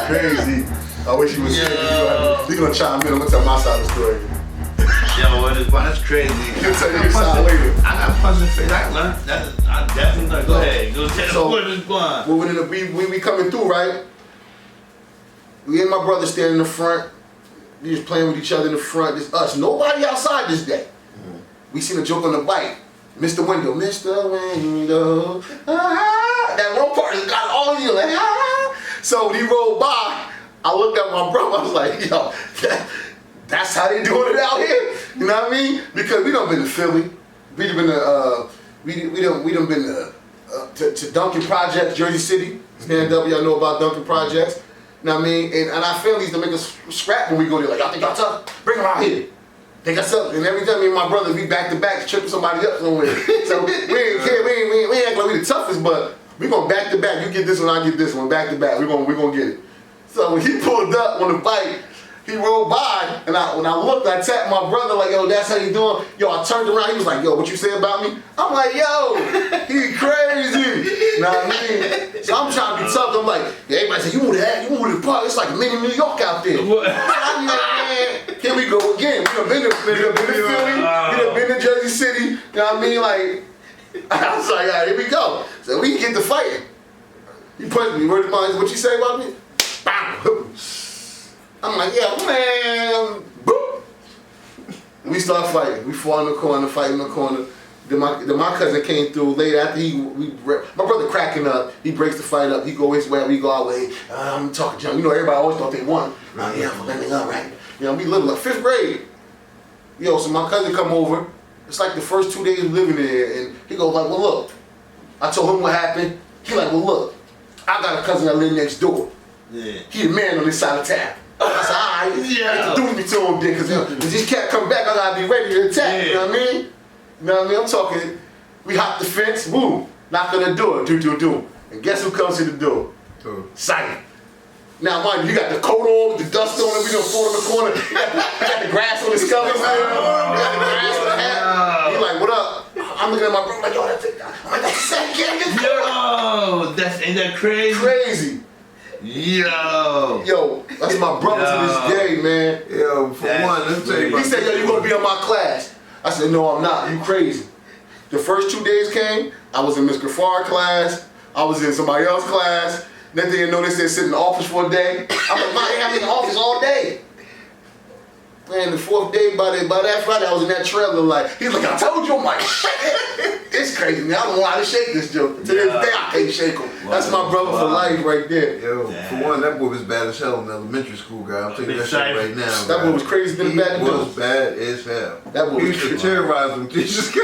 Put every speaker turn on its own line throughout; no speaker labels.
Crazy. I wish you was here. You're gonna chime in. I'm gonna tell my side of the story.
Yo, that's crazy.
You'll tell your side later.
I got punching face. I learned that. I definitely learned. Go ahead. Go tell what is going.
When we coming through, right? We and my brother standing in the front. We just playing with each other in the front. It's us. Nobody outside this day. We seen a joke on the bike. Mr. Window. Mr. Window. That one part got all of you like, So when he rolled by, I looked at my brother. I was like, yo, that's how they doing it out here. You know what I mean? Because we done been to Philly. We done been to we done been to Duncan Projects, Jersey City. Stand up, y'all know about Duncan Projects. You know what I mean? And our families to make us scrap when we go there. Like, y'all think y'all tough? Bring them out here. Think us up. And every time me and my brother, we back to back tripping somebody up somewhere. So we ain't care, we ain't like we the toughest, but we gonna back to back. You get this one, I get this one, back to back. We gonna get it. So when he pulled up on the bike, he rolled by, and when I looked, I tapped my brother like, yo, that's how you doing? Yo, I turned around, he was like, yo, what you say about me? I'm like, yo, he crazy. You know what I mean? So I'm trying to be tough. I'm like, yeah, everybody say, you move to the park. It's like mini New York out there. So I'm like, man, here we go again. We done been to Philly, we done been to Jersey City. You know what I mean? Like, I was like, all right, here we go. So we get to fighting. He punched me. Word of mine, what you say about me? Bam. I'm like, yeah, man, boop. We start fighting. We fall in the corner, fight in the corner. Then my cousin came through later after my brother cracking up. He breaks the fight up. He go his way, we go our way. I'm talking junk. You know, everybody always thought they won. Yeah, I'm landing up right. You know, we live like 5th grade. Yo, so my cousin come over. It's like the first 2 days living there, and he goes like, well, look. I told him what happened. He like, well, look. I got a cousin that live next door. Yeah. He a man on this side of town. I said, alright, introduce me to him then, because if this cat come back, I gotta be ready to attack, you know what I mean? You know what I mean? I'm talking, we hop the fence, boom, knock on the door, do. And guess who comes to the door? Silent. Now, mind you, he got the coat on, the dust on, we done fall in the corner, he got the grass on his colors, he got the grass on the hat. He like, what up? I'm looking at my brother like, yo, that's the same kid.
Yo, ain't that crazy?
Crazy. Yo, that's my brother to this day, man.
Yo, for one, let me tell you about.
He said, yo, you gonna be in my class. I said, no, I'm not. You crazy. The first 2 days came, I was in Miss Graffard class, I was in somebody else's class. Next thing you know, they said sit in the office for a day. I'm like, man, they have me in the office all day. Man, the 4th day, by that Friday, I was in that trailer like, he's like, I told you, I'm like, it's crazy, man. I don't know how to shake this joke. To this day, I can't shake him. That's my brother for life right there.
Yo, for one, that boy was bad as hell in elementary school, guy. I'm telling you that shit right now.
That boy was crazy, been bad.
He was bad as hell.
That boy was
used to terrorize them teachers. I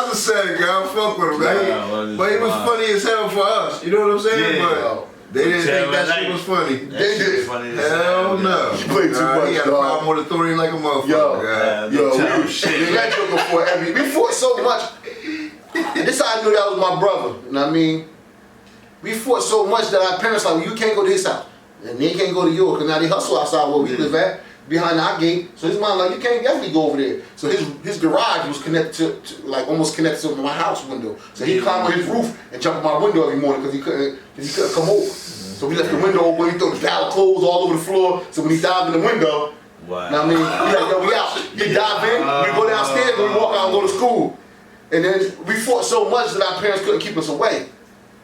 was sad, guy. I fuck with him, man. But he was funny as hell for us. You know what I'm saying? But they didn't think that shit was funny.
They did.
Hell no.
He played too much.
He had a problem with authority like a motherfucker.
We fought so much. And this how I knew that was my brother. You know what I mean? We fought so much that our parents like, well, you can't go to his house. And they can't go to yours, because now they hustle outside where we live at, behind our gate. So his mom like, you can't definitely go over there. So his garage was connected to like almost connected to my house window. So he'd climb on his roof and jump on my window every morning because he couldn't come over. So we left the window open, he threw the pile of clothes all over the floor. So when he dived in the window,
wow.
Now I mean, we like, yo, we out. He dive in, we go downstairs, and we walk out and go to school. And then we fought so much that our parents couldn't keep us away.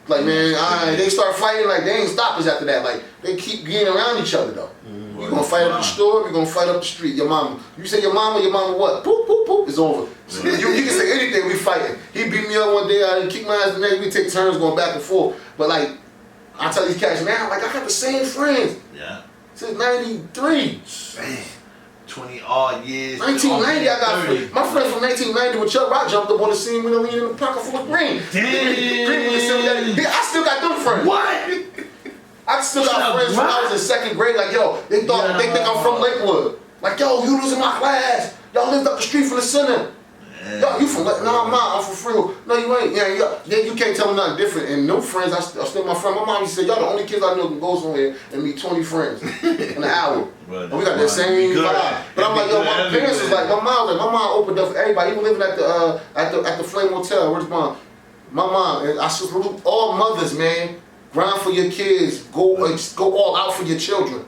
Like, man, they start fighting, like, they ain't stop us after that. Like, they keep getting around each other, though. We gonna fight up the store, we gonna fight up the street. Your mama. You say your mama what? Poop, poop, poop, it's over. So you can say anything, we fighting. He beat me up one day, I kicked my ass the next, we take turns going back and forth. But, like, I tell these cats, man, like, I got the same friends.
Yeah.
Since 93.
Man. 20 odd years.
1990, I got my friends from 1990 with Chuck Rock jumped up on the scene when we in the pocket full of green.
Damn.
I still got them friends.
What?
I still got friends when I was in 2nd grade. Like, yo, they think I'm from Lakewood. Like, yo, you losing my class. Y'all lived up the street from the center. Yo, you from Lakewood? No, I'm not. I'm from Freehold. No, you ain't. Yeah, you can't tell me nothing different. And no friends, I still my friend. My mom used to say, y'all the only kids I know can go somewhere and meet 20 friends in an hour. And we got that same vibe. But I'm like, yo, my parents was like, my mom opened up for everybody, even living at the Flame Hotel. Where's mom? My mom, and I salute all mothers, man. Grind for your kids. Go all out for your children.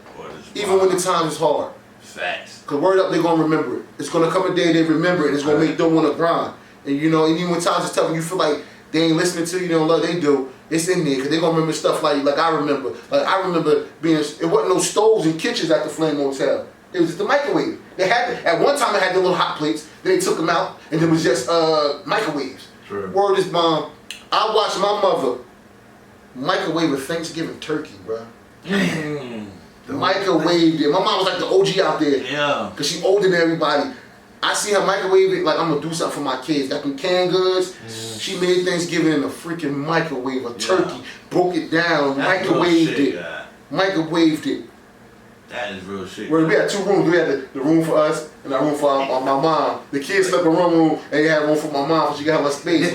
Even when the time is hard.
Facts.
Cause word up, they're gonna remember it. It's gonna come a day they remember it. And it's gonna make them wanna grind. And you know, and even when times is tough and you feel like they ain't listening to you, they don't love they do. It's in there, cause they gonna remember stuff like I remember. Like I remember being, it wasn't no stoves and kitchens at the Flame Motel. It was just the microwave. They had, at one time they had the little hot plates, then they took them out, and it was just microwaves.
True.
Word is bomb. I watched my mother microwave a Thanksgiving turkey, bro. Microwave it. My mom was like the OG out there.
Yeah.
Cause she older than everybody. I see her microwave it like I'm gonna do something for my kids. Got them canned goods. She made Thanksgiving in a freaking microwave, a turkey, broke it down, microwaved it. Microwaved it.
That is real shit.
We had 2 rooms. We had the room for us and a room for my mom. The kids slept in one room and they had room for my mom so she could have her space.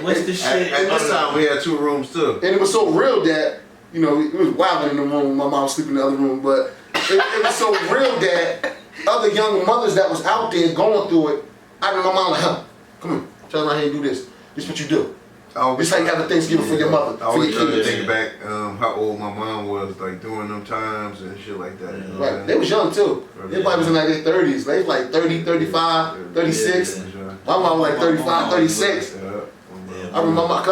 What's the shit?
At this time we had 2 rooms too.
And it was so real that, you know, it was wild in the room. My mom was sleeping in the other room, but it was so real that other young mothers that was out there going through it, I remember my mom like, huh, come here, turn around here and do this. This is what you do. This how you have a Thanksgiving for your mother,
I
for
always
your kids.
think back how old my mom was, like during them times and shit like that. You know
Right, they was young too. Everybody was in like their 30s. They was like 30, 35, 36. My mom was like 35, 36. I remember my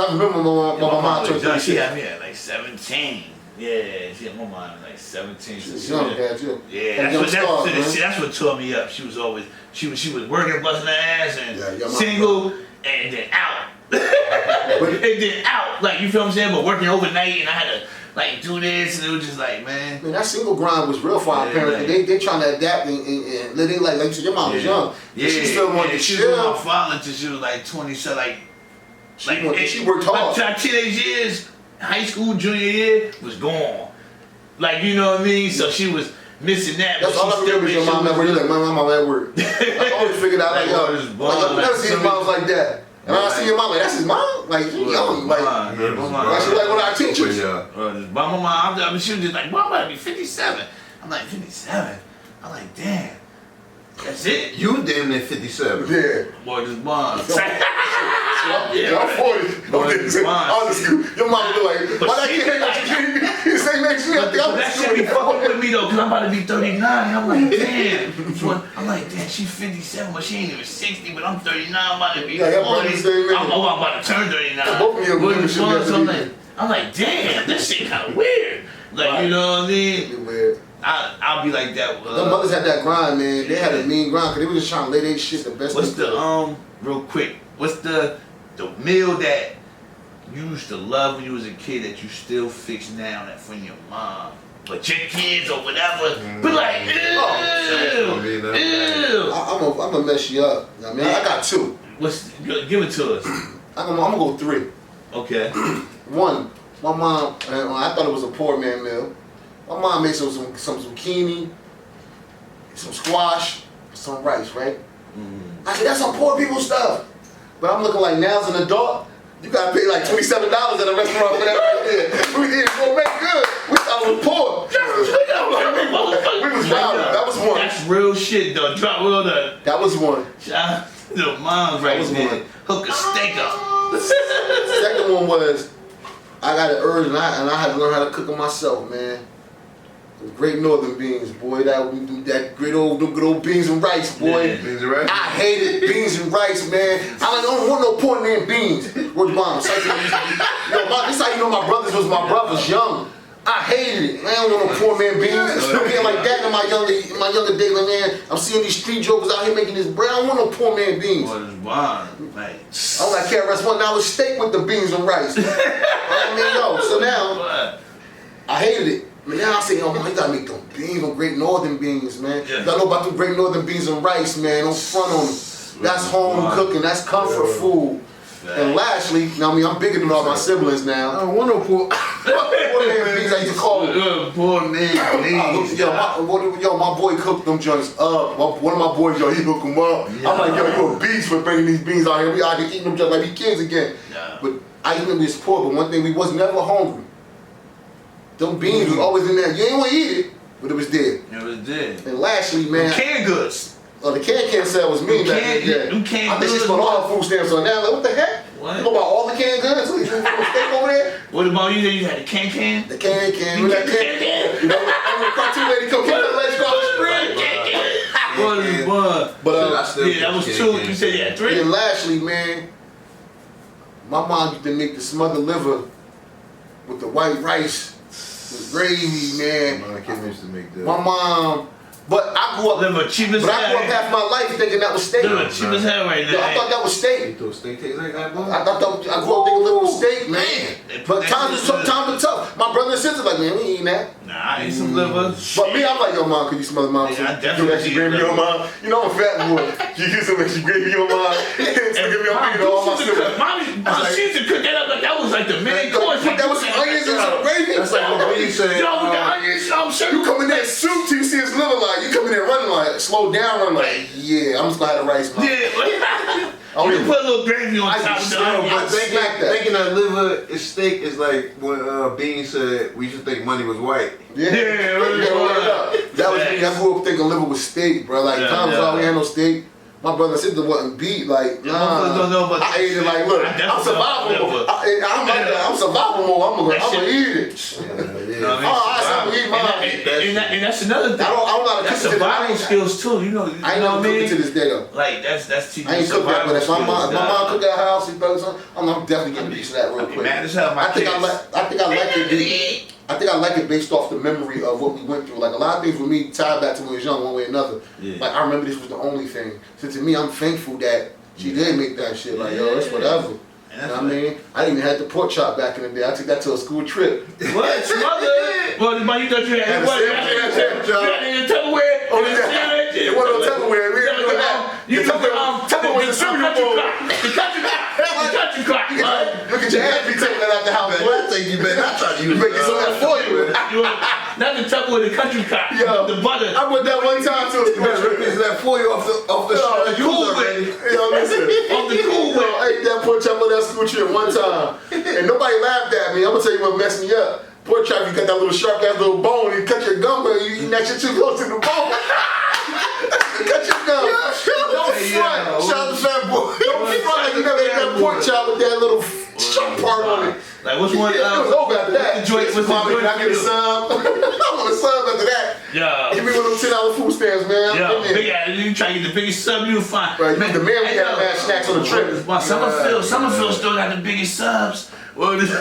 mom turned 36.
She had me at like 17. Yeah, she had my mom at like 17.
She was young, yeah, too.
Yeah, that's what tore me up. She was always, she was working, busting her ass, and single, and then out. And then out, like, you feel what I'm saying? But working overnight, and I had to like do this, and it was just like, man.
That single grind was real for our parents. Like, they trying to adapt and they like you said, your mom was young.
Yeah,
she still wanted to
she
chill.
was with my father until she was like 20, so like
she worked hard.
Our teenage years, high school, junior year was gone. Like, you know what I mean? So she was missing that.
That's all I remember is your mom at work. You're like, my mom at work. I always figured out like, yo, I've never seen moms like that. And I see your mom like, that's his mom? Like, you young. Like, she like one of our teachers.
My mom, she was just like, Mom, I'm about to be 57. I'm like, 57? I'm like, damn. That's it?
You damn near 57.
Yeah.
Boy, this mom.
I'm 40. Your mom was like, why that kid ain't the same age as me?
That shit be fucking with me though, cause I'm about to be 39. I'm like, damn. She's 57, but she ain't even 60, but I'm 39, I'm about to be 40. I'm about to turn 39.
Both of you
so I'm like, damn, this shit kind of weird. Like, you know what I mean?
Weird.
I'll be like that.
The mothers had that grind, man. They had a mean grind, cause they was just trying to lay their shit the best.
What's the real quick? What's the meal that you used to love when you was a kid that you still fix now that from your mom, but your kids or whatever? But like, ew.
I'm gonna mess you up. I mean, I got 2.
Give it to us.
I'm gonna go 3.
Okay.
1, my mom. I thought it was a poor man meal. My mom made some zucchini, some squash, some rice, right? I said, that's some poor people stuff. But I'm looking like now as an adult, you gotta pay like $27 at a restaurant for that right there. We did it gonna make good. We thought it was poor. We was wild. That was 1.
That's real shit though. Drop real though.
That was 1.
Shout out to the moms right there. Hook a steak up.
Second one was, I got an urge and I had to learn how to cook them myself, man. Great Northern beans, boy. That good old beans and rice, boy.
Yeah. Beans and rice?
I hated beans and rice, man. I don't want no poor man beans. Where's mom? This is how you know my brothers was my brothers young. I hated it. I don't want no poor man beans. Being like that in my younger days, like, man. I'm seeing these street jokers out here making this bread. I don't want no poor man beans.
What is wrong? Like,
I like KRS $1 steak with the beans and rice. So now I hated it. But now I say, yo, man, you gotta make them beans, them Great Northern beans, man. You gotta know about them Great Northern beans and rice, man. Don't front on them. That's home cooking. That's comfort food. And lastly, I'm bigger than all my siblings now.
I don't want no poor
man beans, I used to call them.
Poor man beans.
Yo, my boy cooked them joints up. One of my boys, yo, he hooked them up. I'm like, yo, you a beast for bringing these beans out here. We out here eating them just like we kids again. But I even was poor, but one thing, we was never hungry. Them beans was always in there. You ain't want to eat it, but it was there.
It was there.
And lastly, man.
Canned goods.
The can sale was me back in the day. I think she spent all her food stamps on now. Like, what the heck?
What?
You know about all the canned goods? You want a steak over there?
What What about you? Then you had the can?
The can. You know that can? You know, I'm a cartoon lady come get the legs off the street. But
that was 2. You said you had 3.
And lastly, man, my mom used to make the smothered liver with the white rice, with gravy, man.
My kid used to make that.
My mom. But I grew up half my life thinking that was steak.
Cheap as hell right now.
I thought that was steak.
You thought steak tastes like that, bro?
I grew up thinking liver was steak, man. But times are tough. My brother and sister like, man, we ain't eating that.
Nah, I ate some liver.
But me, I'm like, yo, mom, could you smell the mom?
Yeah, I
definitely extra gravy on mom. You know I'm a fat boy. You get some extra gravy on mom. And give me all my stuff.
Mom, she used to cook that up like that was like the main course.
That was some onions and some gravy.
That's like what we said.
Yo, with the onions, I'm sure.
You come in there soup till you see his liver like, you come in there running like, slow down, run like, yeah, I'm just gonna have the rice, mom.
Yeah, you put a little gravy on top of the onions.
But thinking that liver is steak is like when Bean said we should think money was white.
Yeah. That was me. I grew up thinking liver was steak, bro. Like, times all we had no steak. My brother and sister wasn't beat. Like, nah. I ate it like, look, I'm survival mode. I'm survival mode. I'm gonna eat it. I'm gonna eat mine.
And that's another thing.
I don't know how to cook it.
Survival skills too. You know
I ain't never cooked it to this day though.
Like that's teaching.
I ain't cooked that, but if my mom cooked that house, I'm definitely getting a piece of that real quick.
Mad as hell,
I think I like it based off the memory of what we went through. Like a lot of things with me tied back to when we was young, one way or another. Yeah. Like I remember this was the only thing. So to me, I'm thankful that she did make that shit. Like yo, it's whatever. You know what I mean? I didn't even have the pork chop back in the day. I took that to a school trip.
What? Mother? Well, you thought you had what? You had in the Tupperware?
Oh, yeah. It wasn't no Tupperware. We didn't do that.
You took
Tupperware was a Super Bowl.
The country clock.
Look at your hands be taking that out the house.
I think you better not try to use it.
Make it so that for you.
Not the Tupperware, the country clock. The butter.
I went that one time to a school trip.
Is that for you off the
cool way?
Yo, listen.
Off the cool way.
I ate that pork chop on that school trip one time. And nobody laughed at me. I'm gonna tell you what messed me up. Pork chop, you got that little sharp ass little bone, you cut your gum, but you eating that shit too close to the bone. Cut your gum. Don't front.
Shout out to Fat Boy.
Don't front like you never ate that pork chop with that little sharp part on it.
Like which one?
It was over after that.
What's the joint?
Can I get a sub? I want a sub after that.
Yeah.
Give me one of them $10 food stamps, man.
Yeah, big ass. You try to get the biggest sub you find.
Right, man, the man we had mad snacks on the trip.
Summerfield still got the biggest subs. What is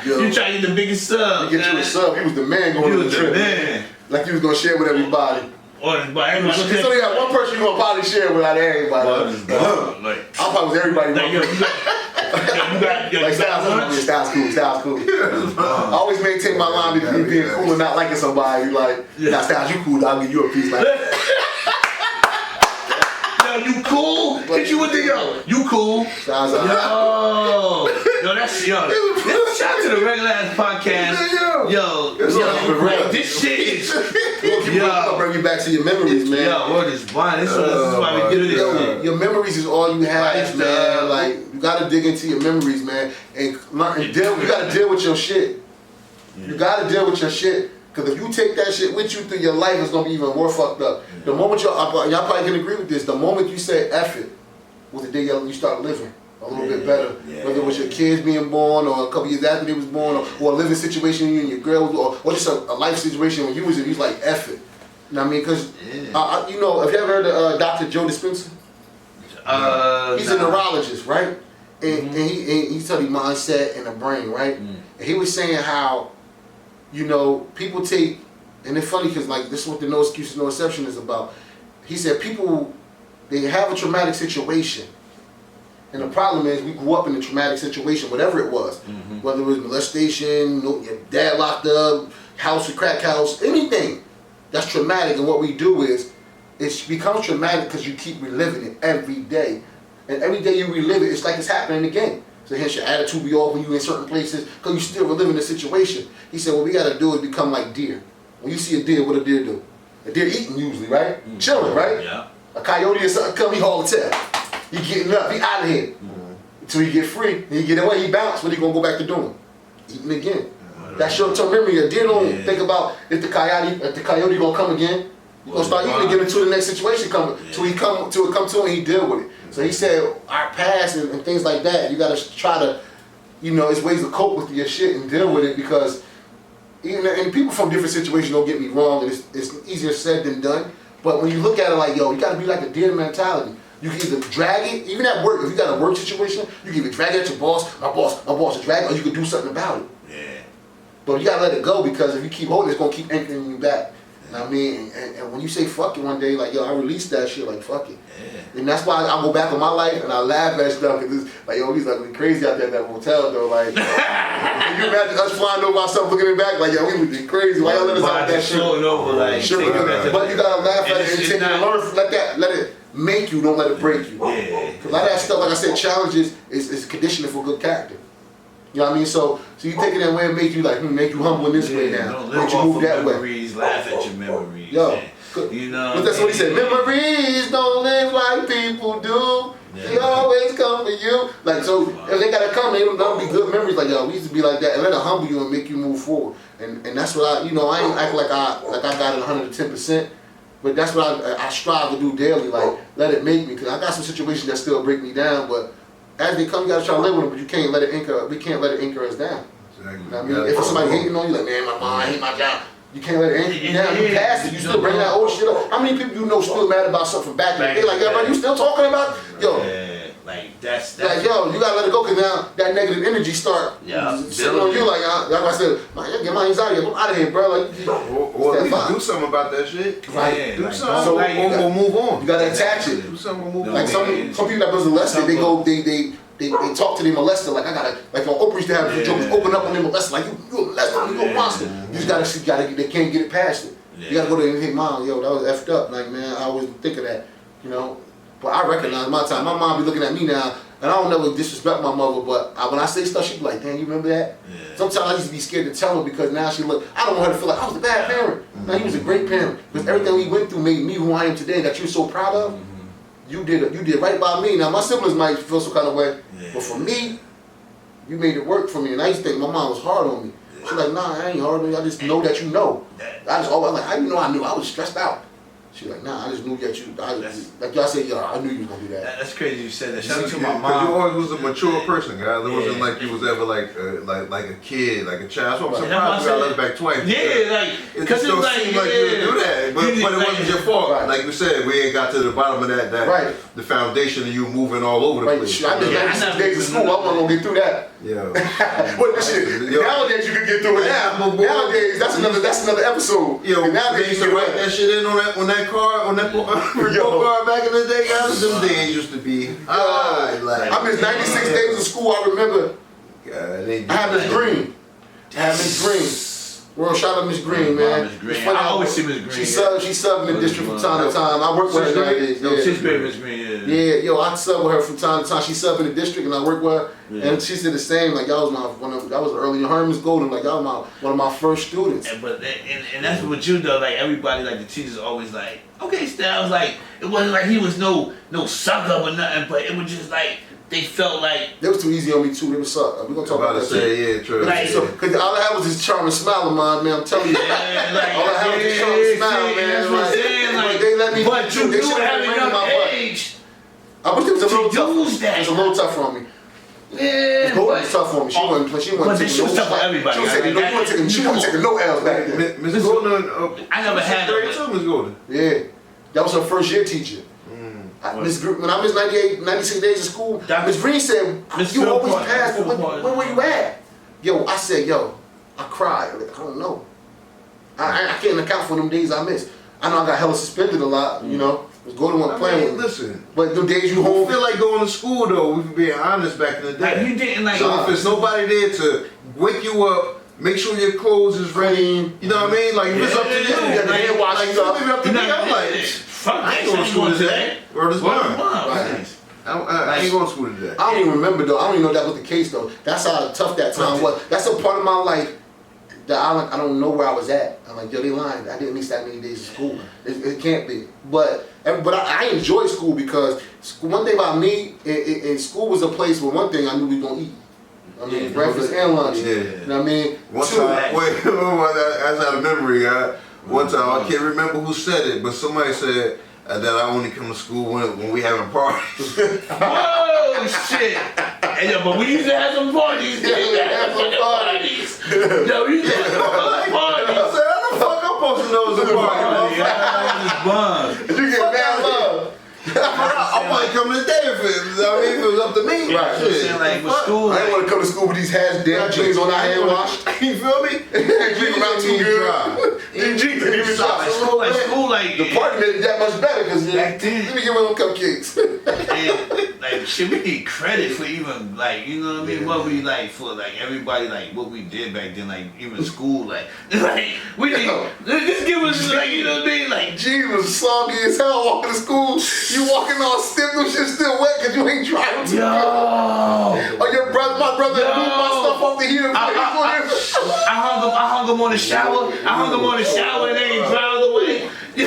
you try to get the biggest sub.
You get you a sub. He was the man going on the trip.
Man.
Like he was gonna share with everybody. There's only got one person you gonna probably share without everybody. I probably was everybody. Like Styles cool. I always maintain my line between being cool and not liking somebody. Like, nah, Styles, you cool. I'll give you a piece. Like,
you cool? Hit you with the you cool?
Styles,
that's shout out to the regular ass podcast. Yo, this shit is.
I'll bring you back to your memories, man.
Word is blind. This is why we do this shit.
Your memories is all you have, man. Like you gotta dig into your memories, man, and deal. You gotta deal with your shit. You gotta deal with your shit. Because if you take that shit with you through your life, it's going to be even more fucked up. The moment y'all probably can agree with this, the moment you say F it, was the day you start living a little bit better. Whether it was your kids being born, or a couple years after they was born, or a living situation you and your girl, or just a life situation when you was like F it. You know what I mean? Because, you know, have you ever heard of Dr. Joe Dispenza? He's a neurologist, right? And he studied mindset and the brain, right? And he was saying how, you know, people take, and it's funny because like this is what the no excuses, no exception is about. He said people, they have a traumatic situation. And the problem is we grew up in a traumatic situation, whatever it was. Whether it was molestation, your dad locked up, house or crack house, anything that's traumatic. And what we do is, it becomes traumatic because you keep reliving it every day. And every day you relive it, it's like it's happening again. So hence your attitude be off when you in certain places because you still reliving the situation. He said what we got to do is become like deer. When you see a deer, what a deer do? A deer eating usually, right? Chilling, right?
Yeah.
A coyote or something come, he haul the tail. He getting up, he out of here. Until he get free, and he get away, he bounce. What he gonna go back to doing? Eating again. That short-term memory. A deer don't think about if the coyote gonna come again. You gonna start eating again until the next situation comes. Till it come to him and he deal with it. So he said our past and things like that, you gotta try to, it's ways to cope with your shit and deal with it because, and people from different situations, don't get me wrong, and it's easier said than done. But when you look at it like, yo, you gotta be like a deer mentality. You can either drag it, even at work, if you got a work situation, you can either drag it at your boss, my boss is dragging, or you can do something about it.
Yeah.
But you gotta let it go because if you keep holding it, it's gonna keep anchoring you back. You know what I mean? And when you say fuck it one day, like, yo, I released that shit, like, fuck it. Yeah. And that's why I go back on my life and I laugh at stuff because it's like, yo, he's like crazy out there in that hotel, though. Like, can you imagine us flying over ourselves looking it back? Like, yo, we would be crazy. Why y'all let us out that shit?
Over, like,
sure, but you gotta laugh at it and take it and learn. Let it make you, don't let it break you.
Yeah.
Cause a lot of that stuff, like I said, challenges is conditioning for good character. You know what I mean? So you take it that way and make you like, make you humble in this way now.
Don't
Make
live
you
off
move
of
that
memories,
way.
laugh at your memories.
Yo,
you know.
but that's what he said. Memories don't live like people do.
Yeah.
They always come for you. Like, so if they gotta come, they'll be good memories. Like, yo, we used to be like that, and let it humble you and make you move forward. And that's what I ain't acting like I got it 110%. But that's what I strive to do daily. Like, let it make me, cause I got some situations that still break me down, but as they come, you gotta try to live with them, but you can't let it anchor. We can't let it anchor us down.
Exactly.
You know what I mean, if somebody hating on you, like, man, my mom, I hate my job. You can't let it anchor you down. You pass it. You still bring that old shit up. How many people you know still mad about something from back in the day? Like, yo, you still talking about? Yo.
Yeah, like that's
like, yo, you gotta let it go, cause now that negative energy start sitting on you. Like I said, man, get my anxiety out of here, bro. Like,
or at least do something about that shit.
Right.
Do something. Or move on.
You gotta attach it.
Do something. Move on.
Like some people that was molested, they go, they talk to their molester like I gotta, like on Oprah used to have jokes open up on their molester like you a molester, you a monster. You just gotta they can't get it past it. You gotta go there and hey mom, yo, that was effed up. Like, man, I always think of that, But I recognize my time. My mom be looking at me now, and I don't never disrespect my mother, but when I say stuff, she be like, damn, you remember that? Yeah. Sometimes I used to be scared to tell her because now she look, I don't want her to feel like I was a bad parent. Now he was a great parent because everything we went through made me who I am today that you're so proud of. You did right by me. Now my siblings might feel some kind of way, but for me, you made it work for me. And I used to think my mom was hard on me. She's like, nah, I ain't hard on you. I just know that you know. I just always like, how you know I knew? I was stressed out. She's like, nah, I just knew that you. Like y'all said, yo, I knew you was gonna do that.
That's crazy you said that. Shout out to
my
my
mom. Because you always was a mature
Yeah.
person, guys. It wasn't like you was ever like a kid, like a child. So I'm
Right.
surprised you got let back twice.
Yeah, like
it just don't seem like you would do that, but it wasn't your fault.
Right.
Like we said, we ain't got to the bottom of that.
Right.
The foundation of you moving all over the
Right.
place.
I did 96 days of school. I wasn't gonna get through that.
Yeah.
But this shit, nowadays you can get through it now. Nowadays, that's another episode.
Yo,
nowadays
they used to write that shit in on that car, on that report card back in the day, guys. Them days used to be.
I missed 96 days of school. I remember. I had Miss Green. World shout out Miss Green, man.
Miss Green. I always see Miss Green.
She subbed in the district from time to time. I work with her nowadays.
No, sixth grade Miss Green.
Yeah, yo, I sub with her from time to time. She subbed in the district, and I work with her.
Yeah.
And she said the same. Like y'all was that was early in her Miss Golden. Like y'all was one of my first students.
And that's what you though. Like everybody, like the teachers always like, okay, Styles. Like it wasn't like he was no suck up or nothing, but it was just like. They felt like
they was too easy on me too. They was suck. We gonna talk about that.
Yeah, true.
Like, so, cause all I had was this charming smile of mine, man. I'm telling you.
Yeah, like,
all I had was this charming smile, man.
That's what I'm saying. Like,
they let me.
But you
they
knew
should
at
have
a
ran
young
my butt.
age.
I wish it was a little tough.
That.
It was a little tough on me.
Yeah,
Golden was tough on me. She wasn't
but
taking
she was tough for everybody.
She wasn't taking no L's back then.
Miss Golden.
I never had
that. Miss Golden.
Yeah, that was her first year teacher. When I missed 96 days of school, Miss Green said, you always passed, but where were you at? Yo, I said, I cried. I don't know. I can't account for them days I missed. I know I got hella suspended a lot, Was Golden one playing with me.
Listen.
But the days you
don't
home.
feel like going to school though, we can be honest back in the day.
Like you didn't like.
So if there's nobody there to wake you up, make sure your clothes is ready, you know what I mean? Like if it's up to you, leave it up to me, I'm like, I ain't going to school today. Or this mom. I ain't going to school today.
I don't even remember though. I don't even know that was the case though. That's how tough that time was. That's a part of my life that I don't know where I was at. I'm like, yo, they lying. I didn't miss that many days of school. It can't be. But I enjoy school because one thing about me, and school was a place where one thing I knew we were going to eat. I mean, breakfast and lunch. Yeah. You know what I mean?
One time, that's out of memory, one time, I can't remember who said it, but somebody said, that I only come to school when we having parties.
Whoa, shit. Hey, yo, but we used to have some parties.
Yeah, we had some parties.
Yo, we used to have some parties.
I said, how the fuck I'm supposed to know it's a party?
You get mad love.
I want to come today if it was up to me.
Right.
Saying, like, with school,
I ain't want to come to school with these damn jeans on our hand wash.
You feel me?
Jeans around too good. These jeans didn't even dry.
school,
The party made it that much better because
back then,
let me get one of them cupcakes.
and, like, shit, we need credit for even, like, you know what I mean?
Yeah.
What we, like, for, like, everybody, like, what we did back then, like, even school, like, we need, just give us, like, you know what I mean? Like,
Jeans was soggy as hell walking to school. You walking all stiff, them shit still wet because you ain't driving to
yo.
Oh, your brother, my brother moved my stuff off the heater.
I hung them on the shower. And they ain't dry all the way.
Yo,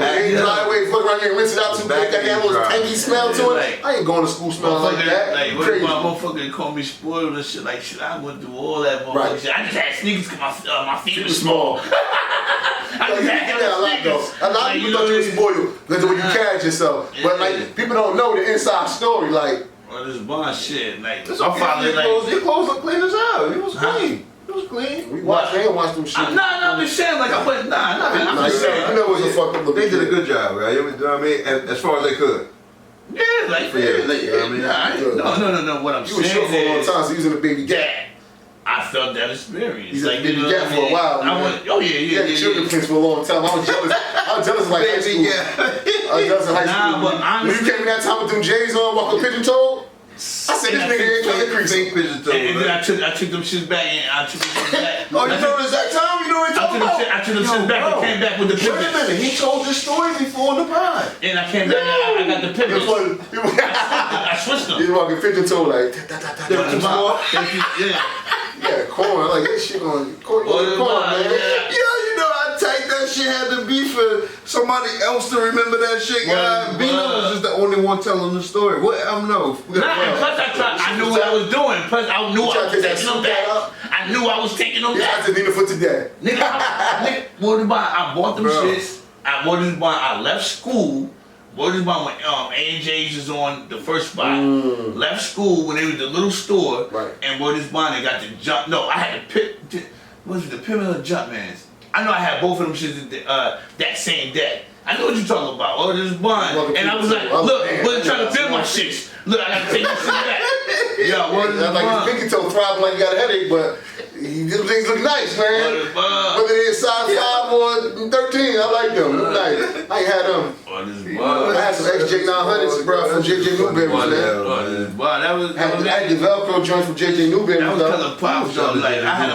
they ain't dry away, fuck around here and rinse it out too quick. That had a little tangy smell to it. I ain't going to school smelling like that.
Like,
Crazy.
my motherfucker called me spoiled and shit. Like, shit, I went through all that motherfucker shit. I just had sneakers because my feet were small. I just had
a lot though. A lot of people thought you were spoiled because of the way you carried yourself. But like, people don't know the inside story. Like,
well, this bond shit. Like,
my
my father, like,
your clothes look clean as hell. It was clean. It was clean.
we watched, they ain't watched them shit.
I'm just saying, like, I'm just saying.
I know it was a fucked up.
They did a good job, right? You know what I mean? As far as they could.
Yeah, like, no. What I'm
You was
saying
short for a long
is
time, so you was in the baby gap.
that I felt that experience.
He's
like,
in the baby gap for a while.
I went, oh yeah.
You had children prince for a long time. I was jealous of like high school. I was jealous of high school.
Nah, but
when
honestly,
you came in that time with them J's on, walking pigeon toe. I said this nigga ain't trying to crease.
and then I took them shits back and I took them shits back.
Oh, you told us that time? You know what you're talking about?
I took them shits back and came back with the
Wait a
pivots.
minute, he told this story before in the pod.
And I came back and I got the pivots. I switched them.
He's walking pigeon toe like. Yeah, corn. Like that shit on corn, man.
Yeah, you know how tight that shit had to be for somebody else to remember that shit. Bino was just the only one telling the story. What? I don't know.
Plus I knew what I was doing. Plus I knew I was taking them back. I knew I was taking them back.
I said Nina for today.
Nigga, what about I bought them shits. I left school. What is about when A&J's was on the first spot? Left school when they was the little store,
right.
And what is bond? They got the jump. No, I had the what was it, the Pimp and the Jumpmans? I know I had both of them shits that same day. I know what you're talking about. Oh, this bond, and I was like, look, wasn't trying to build my shits. Look, I gotta take this shit back. Yeah, what is
like
bond?
his pinky toe throbbing like he got a headache, but them things look nice, man. Whether they're size 5 or 13, I like them. Look nice. I ain't had them. I had some XJ 900s, bro, from JJ Newberry's, man. I had the Velcro joints from JJ Newberry's.
That was kind of pops though. Like I had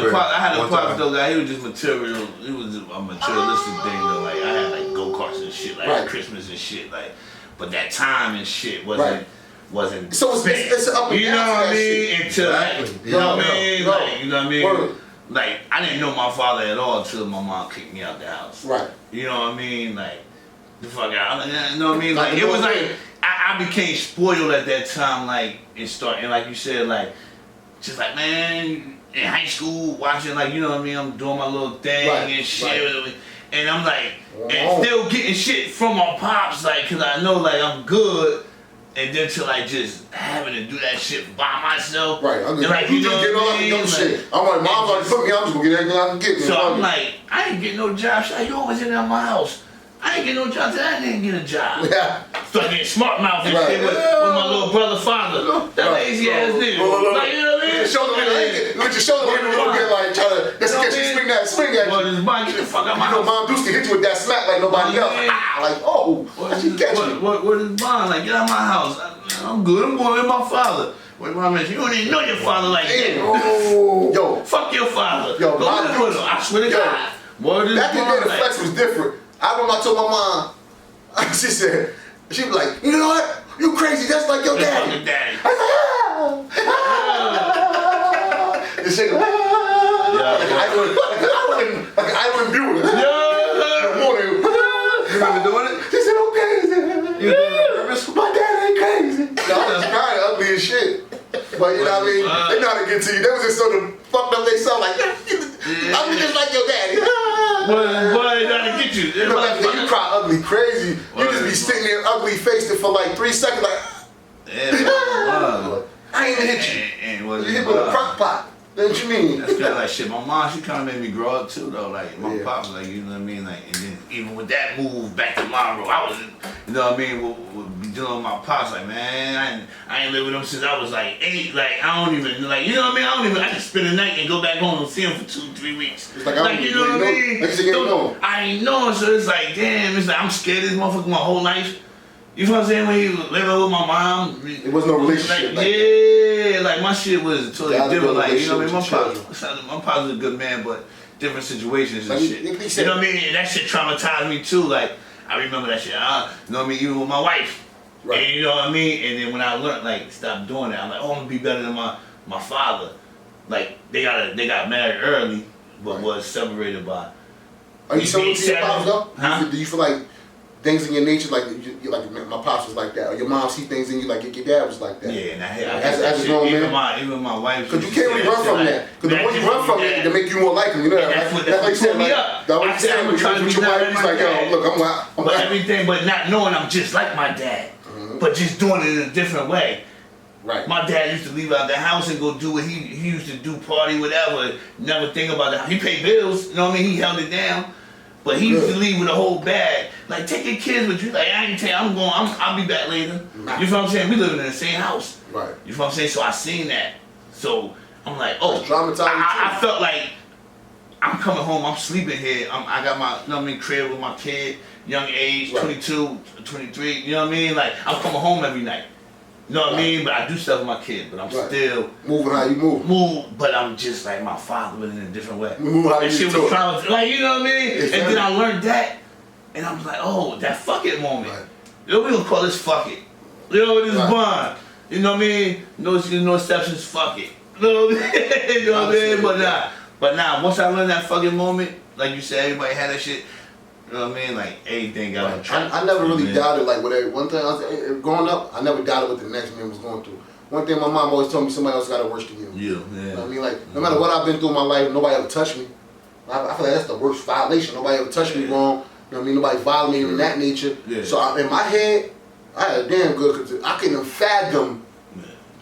a pops though. Like he was just material. It was a materialistic thing though. Like I had like go karts and shit, like Christmas and shit. Like, but that time and shit wasn't.
So it's up and
you know
down
what I mean?
shit.
Until like, you know what I mean? Like, you know what I mean? Like I didn't know my father at all until my mom kicked me out the house.
Right.
You know what I mean? Like the fuck out. You know what I mean? Like it was like I became spoiled at that time. Like and like you said, like just like man in high school watching like you know what I mean? I'm doing my little thing and shit. And I'm like and still getting shit from my pops like cause I know like I'm good. And then to like just having to do that shit by myself.
Right. I'm
just like, you know what I mean?
Like, shit. I'm like, mom's already put me, I'm just gonna get everything I can get.
So I'm like, I ain't getting no job. She's like, you always in there at my house. I ain't getting no job. I didn't get a job.
Yeah.
Fucking smart mouth and shit with my little brother father. That lazy ass nigga. Like, you know what I mean?
Look at your shoulder a little bit like trying to just in case you swing at you.
Get the fuck out my house.
Mom Deuce can hit you with that smack like nobody else. Like, oh, I should catch you.
What is Bond? Like, get out of my house. I'm good. I'm going with my father. Wait, mom, you don't even know your father like that.
Yo.
Fuck your father.
Yo,
go live with him. I swear to God.
Back in the day, the flex was different. I remember I told my mom, she was like, you know what? You crazy, that's like your daddy.
Daddy.
This shit, like I wouldn't do it.
You remember doing it?
She said, okay.
You doing it on purpose?
My dad ain't crazy. No, I was crying ugly as shit. But you know what I mean? They know how to get to you. They was just sort of fucked up they sound like, I'm just like your daddy.
Boy, trying to get you.
You know, like, you cry ugly crazy. You just be sitting there ugly faced it for like 3 seconds, like. I ain't even hit you. You hit me with a crock pot. That's what you mean.
That's good. Like shit, my mom, she kind of made me grow up too, though. Like my pops, like you know what I mean. Like and then even with that move back to Monroe, I was, you know what I mean. We'll be dealing with my pops. Like man, I ain't lived with him since I was like 8. Like I don't even like you know what I mean. I don't even. I just spend the night and go back home and see him for 2-3 weeks.
It's like
you know what I mean.
Like
I ain't know. So it's like damn. It's like I'm scared of this motherfucker my whole life. You know what I'm saying? When he was living with my mom,
it was no relationship.
Like, like my shit was totally different. Like you know what I mean? My pops is a good man, but different situations and shit. You know what I mean? And that shit traumatized me too. Like I remember that shit. You know what I mean? Even with my wife. Right. And you know what I mean? And then when I learned like stop doing that, I'm like, oh, I'm gonna be better than my father. Like they got married early, but was separated by.
Are you similar to your pops though?
Huh?
Do you feel like things in your nature, like you like my pops was like that, or your mom see things in you like your dad was like that?
Yeah, and I
as a grown man,
even my wife.
Because you can't really run from that. Because the more you run from it, they make you more like them. You know that, right?
That's what put me up.
I said I'm trying to be like my dad. Yo, look, I'm
but everything, but not knowing I'm just like my dad, but just doing it in a different way.
Right.
My dad used to leave out the house and go do what he used to do, party, whatever. Never think about that. He paid bills. You know what I mean? He held it down. But he used to leave with a whole bag. Like, take your kids with you. Like, I ain't tell you, I'll be back later.
Nah.
You know what I'm saying? We living in the same house.
Right.
You know what I'm saying? So I seen that. So I'm like, oh. I felt like I'm coming home, I'm sleeping here. I got my, you know what I mean, crib with my kid, young age, 22, 23. You know what I mean? Like, I'm coming home every night. You know what I mean? But I do stuff with my kid, but I'm still
moving how you move.
But I'm just like my father, but in a different way.
Move how you
shit was trying to, like, you know what I mean? And then I learned that, and I was like, oh, that fuck it moment. Right. You know, we gonna call this fuck it. You know, this bond. You know what I mean? No exceptions, fuck it. You know what I mean? You know what I mean? But nah, once I learned that fucking moment, like you said, everybody had that shit. You know what I mean? Like everything got on track.
I never really doubted like whatever. One thing growing up, I never doubted what the next man was going through. One thing my mom always told me, somebody else got it worse than you.
Yeah.
You know what I mean? Like no matter what I've been through in my life, nobody ever touched me. I feel like that's the worst violation. Nobody ever touched me wrong. You know what I mean? Nobody violated me in that nature. Yeah. So in my head, I had a damn good, because I couldn't fathom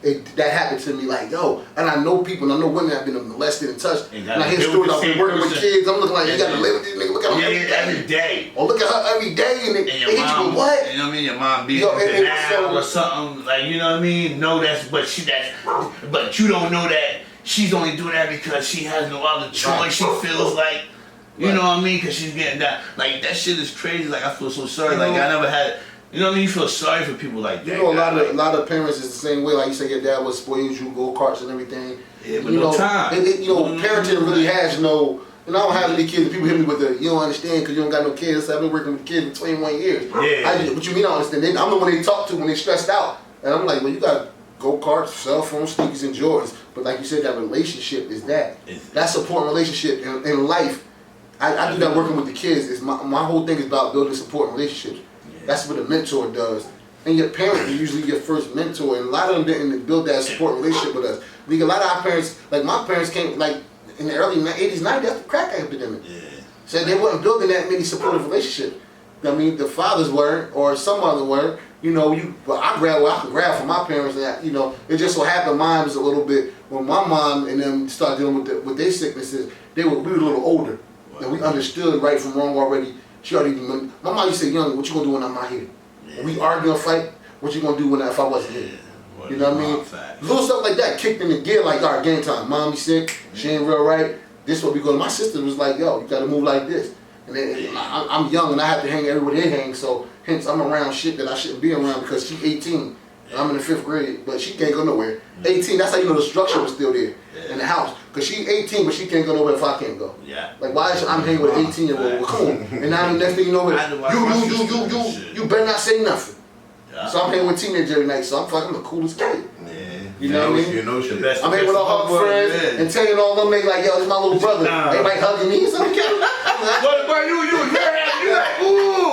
that happened to me. Like, yo, and I know people, and I know women that have been molested and touched. And I hear stories, I've been working with kids. I'm looking like, you gotta live with this nigga. Look at him
every day.
Or look at her every day, and they hit you with what?
You know what I mean? Your mom being denial or something. Like, you know what I mean? No, but you don't know that she's only doing that because she has no other choice. She feels like, you know what I mean? Because she's getting that. Like, that shit is crazy. Like, I feel so sorry. Like, I never had. You know what I mean? You feel sorry for people like that.
You know, a lot of parents is the same way. Like you said, your dad was spoiled you, go-karts and everything.
Yeah, but time.
Parenting really has no. And I don't have any kids. People hit me with you don't understand because you don't got no kids. I've been working with kids for 21 years.
Yeah.
What you mean I don't understand? I'm the one they talk to when they stressed out. And I'm like, well, you got go-karts, cell phones, sneakers, and Jordans. But like you said, that relationship is that. That support relationship in life. I do that working with the kids. It's my whole thing is about building support relationships. That's what a mentor does. And your parents are usually your first mentor, and a lot of them didn't build that support relationship with us. Like a lot of our parents, like my parents came like in the early 80s, 90s, after the crack epidemic. Yeah. So they weren't building that many supportive relationships. I mean, the fathers weren't, or some other weren't. You know, but I could grab from my parents, and you know, it just so happened mine was a little bit, when my mom and them started dealing with their sicknesses, we were a little older. Wow. And we understood right from wrong already. She already, my mom used to say, young, what you gonna do when I'm not here? When we argue or fight, what you gonna do if I wasn't here? You know what I mean? Little stuff like that kicked in the gear, like, all right, game time. Mommy sick, she ain't real right. This is what we go. My sister was like, yo, you gotta move like this. And then I'm young and I have to hang everywhere they hang, so hence I'm around shit that I shouldn't be around because she's 18. And I'm in the 5th grade, but she can't go nowhere. 18, that's how you know the structure was still there in the house. Because she's 18, but she can't go nowhere if I can't go. Yeah. Like, why is I'm hanging with an 18-year-old? Well, come on. And now the next thing you know, you better not say nothing. Yeah. So I'm hanging with teenagers every night, so I'm the coolest kid. Yeah. You know what I mean?
You know shit.
I'm hanging with all her friends and telling all them niggas like, yo, this is my little brother. Everybody hugging me. So I'm like,
what about you? You like, ooh.